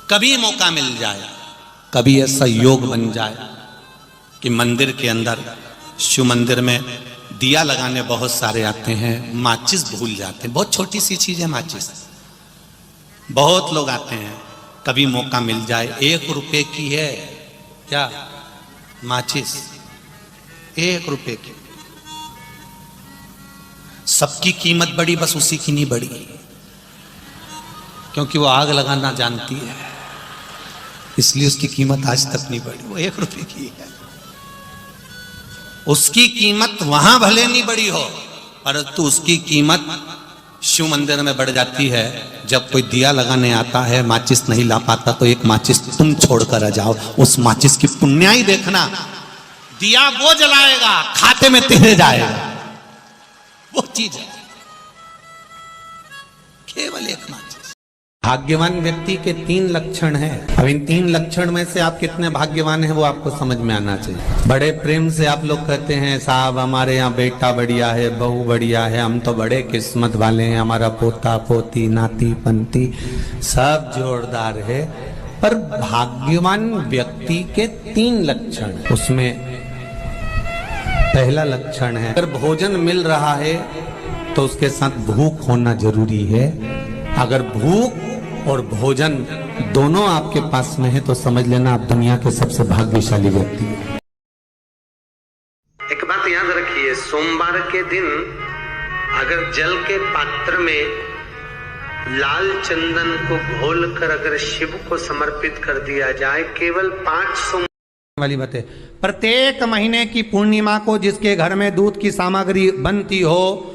कभी मौका मिल जाए, कभी ऐसा योग बन जाए कि मंदिर के अंदर, शिव मंदिर में दिया लगाने बहुत सारे आते हैं, माचिस भूल जाते हैं। बहुत छोटी सी चीज है माचिस, बहुत लोग आते हैं। कभी मौका मिल जाए, 1 रुपए की है क्या माचिस, 1 रुपए की। सबकी कीमत बढ़ी, बस उसी की नहीं बढ़ी, क्योंकि वो आग लगाना जानती है, इसलिए उसकी कीमत आज तक नहीं बढ़ी। वो 1 रुपए की है, उसकी कीमत वहां भले नहीं बढ़ी हो, परंतु उसकी कीमत शिव मंदिर में बढ़ जाती है। जब कोई दिया लगाने आता है, माचिस नहीं ला पाता, तो एक माचिस तुम छोड़कर आ जाओ, उस माचिस की पुण्याई देखना। दिया वो जलाएगा, खाते में तेरे जाएगा, वो चीज है केवल एक माचिस। भाग्यवान व्यक्ति के 3 लक्षण हैं। अब इन 3 लक्षण में से आप कितने भाग्यवान हैं वो आपको समझ में आना चाहिए। बड़े प्रेम से आप लोग कहते हैं साहब हमारे यहाँ बेटा बढ़िया है, बहू बढ़िया है, हम तो बड़े किस्मत वाले हैं, हमारा पोता पोती नाती पंती सब जोरदार है। पर भाग्यवान व्यक्ति के 3 लक्षण, उसमें पहला लक्षण है, अगर भोजन मिल रहा है तो उसके साथ भूख होना जरूरी है। अगर भूख और भोजन दोनों आपके पास में है तो समझ लेना आप दुनिया के सबसे भाग्यशाली व्यक्ति हैं। एक बात याद रखिए, सोमवार के दिन अगर जल के पात्र में लाल चंदन को घोलकर अगर शिव को समर्पित कर दिया जाए, केवल 5 सोमवार वाली बात है। प्रत्येक महीने की पूर्णिमा को जिसके घर में दूध की सामग्री बनती हो,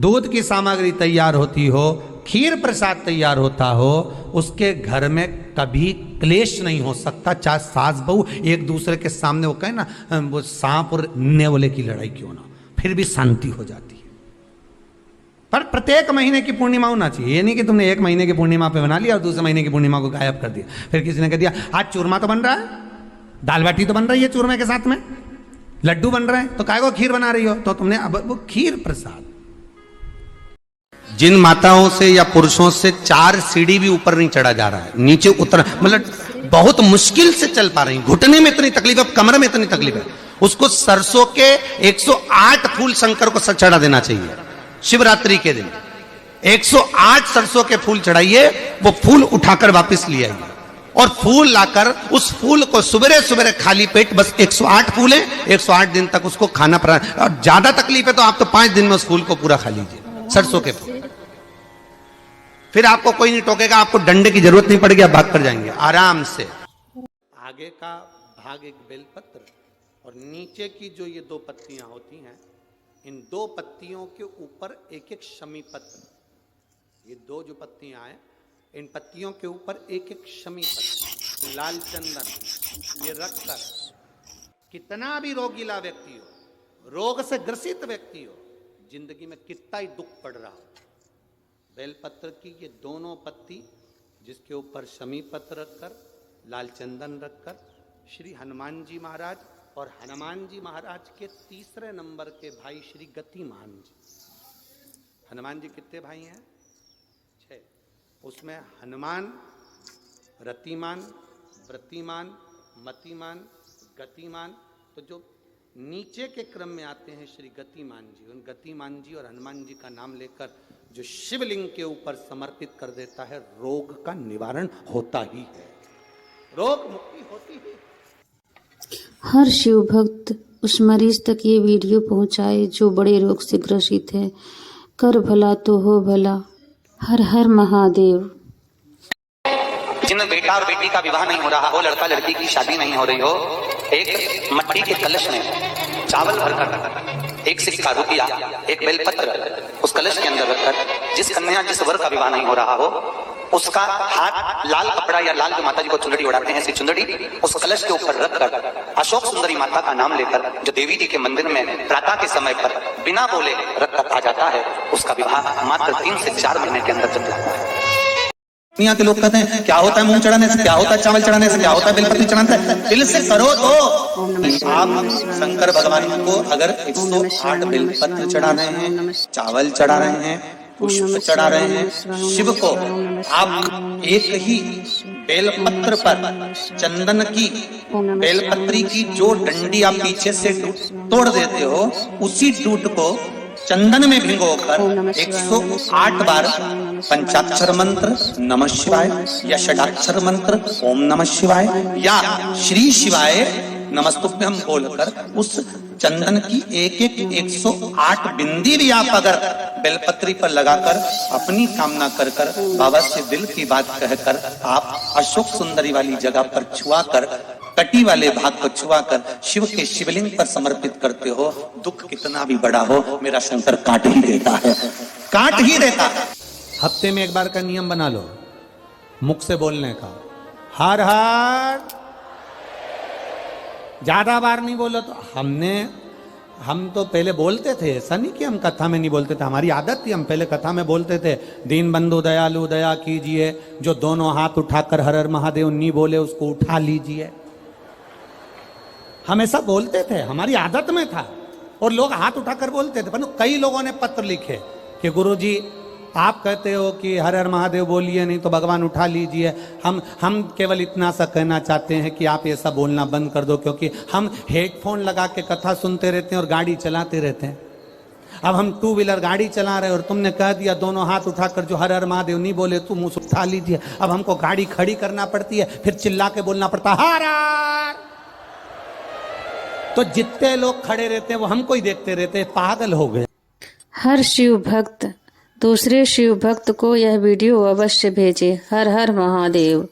दूध की सामग्री तैयार होती हो, खीर प्रसाद तैयार होता हो, उसके घर में कभी क्लेश नहीं हो सकता। चाहे सास बहू एक दूसरे के सामने वो कहे ना, वो सांप और नेवले की लड़ाई क्यों ना, फिर भी शांति हो जाती है। पर प्रत्येक महीने की पूर्णिमा होना चाहिए। ये नहीं कि तुमने 1 महीने की पूर्णिमा पे बना लिया और दूसरे महीने की पूर्णिमा को गायब कर दिया। फिर किसी ने कह दिया आज चूरमा तो बन रहा है, दाल बाटी तो बन रही है चूरमे के साथ में, लड्डू बन रहे हैं, तो काहे को खीर बना रही हो? तो तुमने अब वो खीर प्रसाद। जिन माताओं से या पुरुषों से 4 सीढ़ी भी ऊपर नहीं चढ़ा जा रहा है, नीचे उतर मतलब बहुत मुश्किल से चल पा रही, घुटने में इतनी तकलीफ है, कमर में इतनी तकलीफ है, उसको सरसों के 108 फूल शंकर को चढ़ा देना चाहिए। शिवरात्रि के दिन 108 सरसों के फूल चढ़ाइए, वो फूल उठाकर वापस ले आइए और फूल लाकर उस फूल को सुबह सुबह खाली पेट, बस 108 फूल है, 108 दिन तक उसको खाना पड़ा। और ज्यादा तकलीफ है तो आप तो 5 दिन में उस फूल को पूरा खा लीजिए, सरसों के फूल। फिर आपको कोई नहीं टोकेगा, आपको डंडे की जरूरत नहीं पड़ेगी, आप भाग कर जाएंगे आराम से। आगे का भाग एक बेलपत्र और नीचे की जो ये 2 पत्तियां होती हैं, इन 2 पत्तियों के ऊपर एक एक शमी पत्र, ये 2 जो पत्तियां हैं, इन पत्तियों के ऊपर एक एक शमी पत्र, लाल चंदन ये रखकर, कितना भी रोगीला व्यक्ति हो, रोग से ग्रसित व्यक्ति हो, जिंदगी में कितना ही दुख पड़ रहा हो, बेलपत्र की ये दोनों पत्ती जिसके ऊपर शमी पत्र रखकर, लाल चंदन रखकर, श्री हनुमान जी महाराज और हनुमान जी महाराज के 3रे नंबर के भाई श्री गतिमान जी। हनुमान जी कितने भाई हैं? 6। उसमें हनुमान, रतिमान, व्रतिमान, मतिमान, गतिमान, तो जो नीचे के क्रम में आते हैं श्री गतिमान जी, उन गतिमान जी और हनुमान जी का नाम लेकर जो शिवलिंग के ऊपर समर्पित कर देता है, रोग का निवारण होता ही है, रोग मुक्ति होती है। हर शिव भक्त उस मरीज तक ये वीडियो पहुंचाए जो बड़े रोग से ग्रसित है। कर भला तो हो भला। हर हर महादेव। जिन बेटा और बेटी का विवाह नहीं हो रहा हो, लड़का लड़की की शादी नहीं हो रही हो, एक मट्टी के कलश में चावल भरकर, 1 सिक्का रुपया, 1 बेलपत्र उस कलश के अंदर रखकर, जिस कन्या जिस वर का विवाह नहीं हो रहा हो, उसका हाथ लाल कपड़ा या लाल जो माता जी को चुंदड़ी उड़ाते हैं, ऐसी चुंदड़ी उस कलश के ऊपर रखकर अशोक सुंदरी माता का नाम लेकर जो देवी जी के मंदिर में प्रातः के समय पर बिना बोले रखकर आ जाता है, उसका विवाह मात्र 3 से 4 महीने के अंदर चल जाता है। दुनिया के लोग कहते हैं क्या होता है मूंग चढ़ाने से, क्या होता है चावल चढ़ाने से, क्या होता है बेलपत्र चढ़ाने से? दिल से करो तो आप शंकर भगवान को अगर 108 बेलपत्र चढ़ा रहे हैं, चावल चढ़ा रहे हैं, पुष्प चढ़ा रहे हैं शिव को, आप एक ही बेलपत्र पर चंदन की बेलपत्री की जो डंडी आप पीछे से तोड़ देते हो, उसी डूट को चंदन में भिगोकर 108 बार पंचाक्षर मंत्र नमः शिवाय या षडाक्षर मंत्र ओम नमः शिवाय या श्री शिवाय नमस्तुभ्यम बोलकर उस चंदन की एक 108 बिंदी भी आप अगर बेलपत्री पर लगाकर अपनी कामना कर बाबा से दिल की बात कहकर आप अशोक सुंदरी वाली जगह पर छुआकर, कटी वाले भाग को छुआकर शिव के शिवलिंग पर समर्पित करते हो, दुख कितना भी बड़ा हो मेरा शंकर काट ही देता है, काट ही देता है। हफ्ते में एक बार का नियम बना लो मुख से बोलने का, हर हर। ज्यादा बार नहीं बोलो तो हम तो पहले बोलते थे, ऐसा नहीं कि हम कथा में नहीं बोलते थे, हमारी आदत थी, हम पहले कथा में बोलते थे, दीन बंधु दयालु दया कीजिए, जो दोनों हाथ उठाकर हर हर महादेव नहीं बोले उसको उठा लीजिए, हम ऐसा बोलते थे, हमारी आदत में था और लोग हाथ उठाकर बोलते थे। पर कई लोगों ने पत्र लिखे कि गुरुजी आप कहते हो कि हर हर महादेव बोलिए, नहीं तो भगवान उठा लीजिए, हम केवल इतना सा कहना चाहते हैं कि आप ऐसा बोलना बंद कर दो, क्योंकि हम हेडफोन लगा के कथा सुनते रहते हैं और गाड़ी चलाते रहते हैं। अब हम 2 व्हीलर गाड़ी चला रहे हैं और तुमने कह दिया दोनों हाथ उठाकर जो हर हर महादेव नहीं बोले तुम उसे उठा लीजिए, अब हमको गाड़ी खड़ी करना पड़ती है, फिर चिल्ला के बोलना पड़ता है हर हर। तो जितने लोग खड़े रहते हैं वो हमको ही देखते रहते हैं, पागल हो गए। हर शिव भक्त दूसरे शिव भक्त को यह वीडियो अवश्य भेजे। हर हर महादेव।